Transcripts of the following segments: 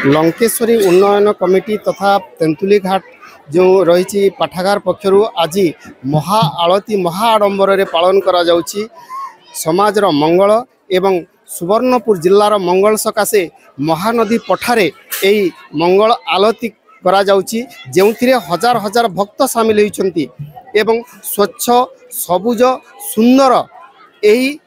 लंकेश्वरी उन्नयन कमिटी तथा तेंतुली घाट जो रही पाठागार पक्षर आज महा आलती महा आडंबर पालन करा जाउछि। समाजर मंगल एवं सुवर्णपुर जिल्लार मंगल सकाशे महानदी पठारे यही मंगल आलती करा जाउछि, जेउथिरे हजार हजार भक्त सामिल होइछन्ति एवं स्वच्छ सबुज सुंदर यही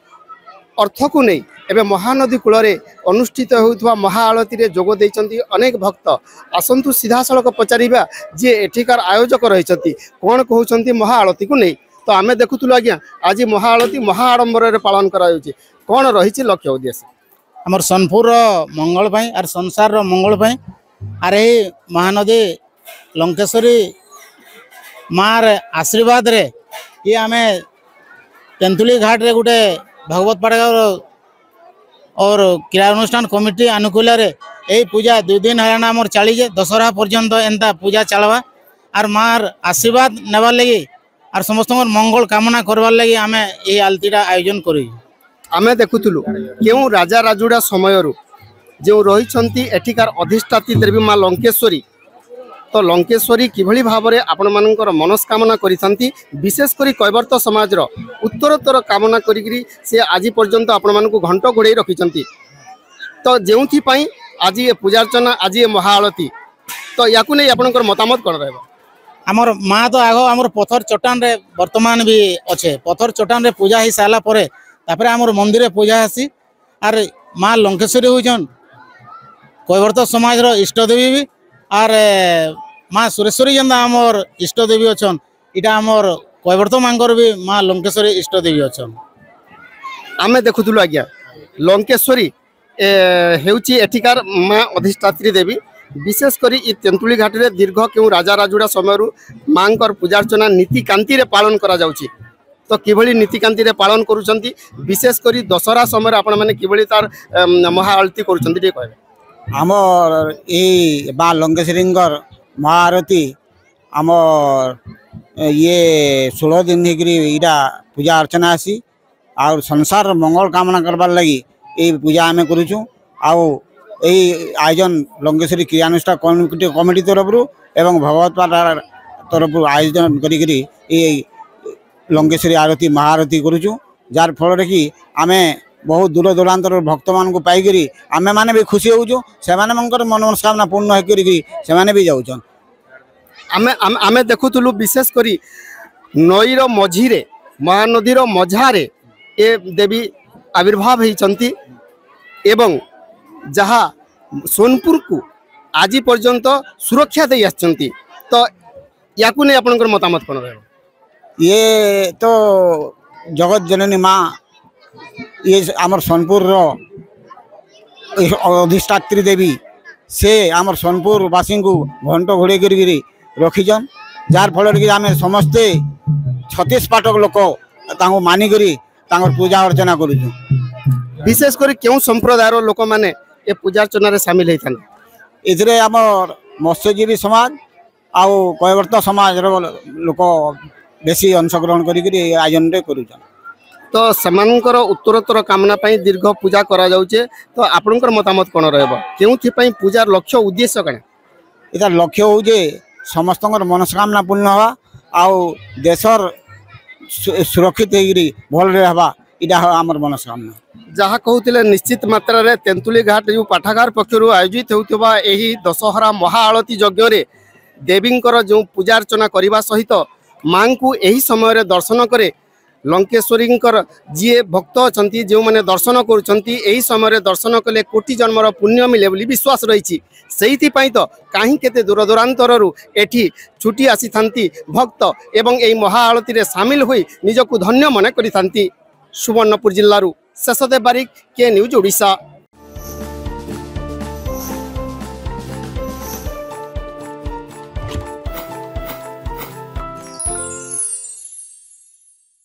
अर्थ को नहीं एवं महानदी कूल अनुष्ठित होता महाआलती रे जोग देइछन्ति अनेक भक्त। आसंतु सीधा सड़क पचारिबा जे एठिकार आयोजक रहिछन्ति कोन कहउछन्ति महाआलती को नहीं। तो आमे देखुतुलु आज्ञा आज महाआलती महाआडंबर रे पालन करा जाउछि, कोन रहिछि लक्ष्य उद्देश्य हमर सोनपुर मंगल पई आर संसार रो मंगल पई आर ए महानदी लंकेश्वरी मार आशीर्वाद रे ये आमे तेंतुली घाट रे गुटे भगवत पाठगार और क्रीड़ा अनुष्ठान कमिटी अनुकूल यही पूजा 2 दिन है आमर चलीजे दशहरा पर्यंत एंता पूजा चलवा आर मार आशीर्वाद नेबार लगी आर समस्त मंगल कामना करवार लगी आमे ये आलतीटा आयोजन करी। आमे देखुतुलु केउ राजा राजुड़ा समयरु जो रही एठिकार अधिष्ठात्री देवी माँ लंकेश्वरी। तो लंकेश्वरी किभली भाव में आपण मानकर मनस्कामना करिथांती, विशेषकर कैवर्त समाज उत्तरोत्तर कामना करी से आज पर्यंत आपण मानकु घंट घोड़े रखिछंती। तो जेउथि पई आज ये पूजार्चना आज ये महाआलती तो याकु नै आपनकर मतामत कोन रहबा? आमर माँ तो आगो आमर पत्थर चट्टान रे वर्तमान भी अच्छे पत्थर चट्टान रे पूजा ही साला परे तापरे आमर मंदिर पूजा आसी आर माँ लंकेश्वरी होइछन कैवर्त समाज रो इष्ट देवी भी आर माँ सुरेश्वरी जेनता आमर इष्ट देवी अच्छन इटा आमर कैवर्त मांकर भी माँ लंकेश्वरी इष्ट देवी अच्छन। आमे देखुतुलु आज्ञा लंकेश्वरी हेउची एठिकार माँ अधिष्ठात्री देवी। विशेषकर इ तेंतुली घाट रे दीर्घ केउ राजा राजुड़ा समयरु मांकर पूजार्चना नीतिकांति रे पालन करा जाउची। तो किभली नीतिकांति रे पालन करूछंती, विशेषकर दशहरा समय आपण माने किभली तार महाआलती करूछंती जे कहबे? आमर ये माँ लंकेश्वरी महाआरती आमर ये 16 दिन होगा पूजा अर्चना आसी और संसार मंगल कामना करवार लगी ये पूजा आम करुचु। आई आयोजन लंकेश्वरी क्रियानुष्ठान कमिटी तरफ एवं भगवत पाठ तरफ आयोजन करी लंकेश्वरी आरती महाआरती करुचु, जार फल कि आमे बहुत दूर दूरांतर भक्त मान पाई आमे माने भी खुशी होचु, से माने मंकर मनोकामना पूर्ण होकरी से माने भी जाउछन। आमे आमे देखुतुलु विशेष करी नईर मझीरे महानदीर मझारे ए देवी आविर्भाव होइछंती एवं जहाँ सोनपुर को आज पर्यंत सुरक्षा दे आछंती। तो याकु नै आपनकर मतामत कोन रहबो? ये तो जगत जननी माँ ये आमर सोनपुर अधिष्ठात्री देवी से आमर सोनपुर वासी को घंट घोड़े कर रखीछन, जार फल कि आम समस्ते 36 पाटक लोक मानिक पूजा अर्चना करुँ। विशेषकर क्यों संप्रदायर लोक मैंने ये पूजार्चना रे सामिल होते? इधरे आमर मत्स्यजीवी समाज आउ कैवर्त समाज लोक बेसी अंशग्रहण करी आयोजन करुछन। तो समानकर उत्तरोत्तर कामना पाई दीर्घ पूजा करा जाउचे। तो आपनकर मतामत कोन रहबो? केउथि पई पूजार लक्ष्य उद्देश्य कने? इता लक्ष्य हो जे समस्तकर मनस्कामना पूर्ण हवा आउ देशर सुरक्षित होगी भल रहबा इटा हमर मनस्कामना। जहाँ कहते निश्चित मात्रा रे तेंतुली घाट जो पाठागार पक्षर आयोजित होता यही दशहरा महाआलती यज्ञ रे देवींकर जो पूजार्चना करने सहित माँ को यही समय दर्शन करे लंकेश्वरी जी भक्त अच्छा जो मैंने दर्शन कर समय दर्शन कले कोटि जन्मर पुण्य मिले बोली विश्वास रही। से तो कहीं केते दूर दूरांतर एठी छुटी आसी थांती भक्त एवं यही महाआलती रे सामिल हुई निजको धन्य मन करी थांती। सुवर्णपुर जिल्लारू शेषदेव बारिक के न्यूज ओडिशा।